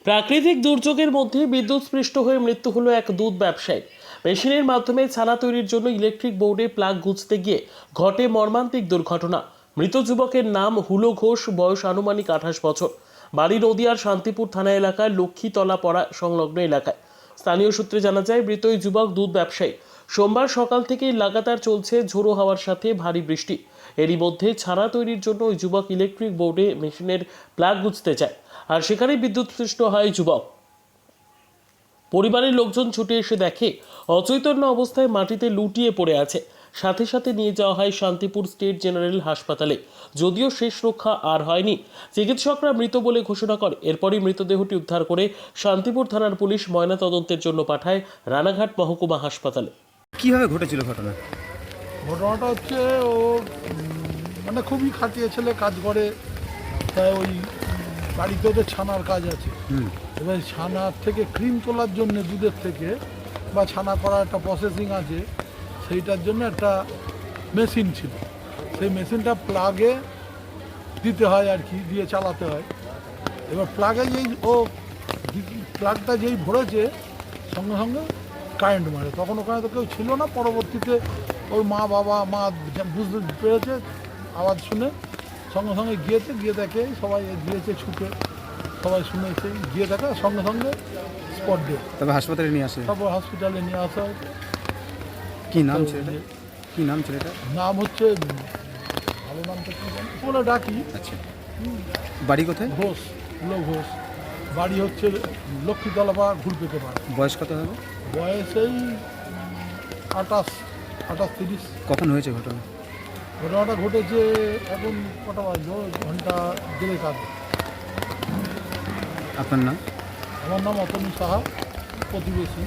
প্রাকৃতিক দুর্যোগের মধ্যে বিদ্যুৎস্পৃষ্ট হয়ে মৃত্যু হলো এক দুধ ব্যবসায়ী। মেশিনের মাধ্যমে ছানা তৈরির জন্য ইলেকট্রিক বোর্ডে প্লাগ গুঁজতে গিয়ে ঘটে মর্মান্তিক দুর্ঘটনা। মৃত যুবকের নাম হুলো ঘোষ, বয়স আনুমানিক 28 বছর। বাড়ি নদিয়ার শান্তিপুর থানা এলাকার লক্ষ্মীতলা পাড়া সংলগ্ন এলাকায়। স্থানীয় সূত্রে জানা যায়, মৃত ওই যুবক দুধ ব্যবসায়ী। সোমবার সকাল থেকেই লাগাতার চলছে ঝোড়ো হাওয়ার সাথে ভারী বৃষ্টি। এরই মধ্যে ছানা তৈরির জন্য ওই যুবক ইলেকট্রিক বোর্ডে মেশিনের প্লাগ গুঁজতে যায়, আর সেখানেই বিদ্যুৎস্পৃষ্ট হয় যুবক। পরিবারের লোকজন ছুটে এসে দেখে অচৈতন্য অবস্থায় মাটিতে লুটিয়ে পড়ে আছে। সাথে সাথে নিয়ে যাওয়া হয় শান্তিপুর স্টেট জেনারেল হাসপাতালে। যদিও শেষ রক্ষা আর হয়নি। চিকিৎসকরা মৃত বলে ঘোষণা করে। এরপরই মৃতদেহটি উদ্ধার করে শান্তিপুর থানার পুলিশ ময়নাতদন্তের জন্য পাঠায় রানাঘাট মহকুমা হাসপাতালে। কিভাবে ঘটেছিল ঘটনা? ঘটনাটা হচ্ছে ও মানে খুবই খাটিয়ে ছেলে, কাজ করে, তাই ওই বাড়িতে ওদের ছানার কাজ আছে। এবার ছানার থেকে ক্রিম তোলার জন্য দুধের থেকে বা ছানা করার একটা প্রসেসিং আছে, সেইটার জন্য একটা মেশিন ছিল। সেই মেশিনটা প্লাগে দিতে হয় আর কি, দিয়ে চালাতে হয়। এবার প্লাগে প্লাগটা যেই ভরেছে সঙ্গে সঙ্গে কারেন্ট মারে। তখন ওখানে তো কেউ ছিল না। পরবর্তীতে ওর মা বুঝতে পেরেছে, আওয়াজ শুনে সঙ্গে সঙ্গে গিয়ে দেখে, সবাই গিয়েছে ছুটে, সবাই শুনেছে, গিয়ে দেখে সঙ্গে সঙ্গে স্পট ডেট। তবে হাসপাতালে নিয়ে আসে। তারপর হসপিটালে নিয়ে আসা হয়। কি নাম ছেলেটা? কি নাম ছেলেটা? নাম হচ্ছে, ভালো নামটা কি জানি বলে ডাকি। আচ্ছা, বাড়ি কোথায়? ঘোষ, হুলো ঘোষ। বাড়ি হচ্ছে লক্ষ্মীতলা বা ঘুরপেতে পাড়া। বয়স কত হবে? বয়স এই 28-30। কখন হয়েছে ঘটনা? ঘটনাটা ঘটেছে এখন কটা বাজলো, ঘন্টা দেড়েক আগে। আপনার নাম? আমার নাম অতনু সাহা, প্রতিবেশী।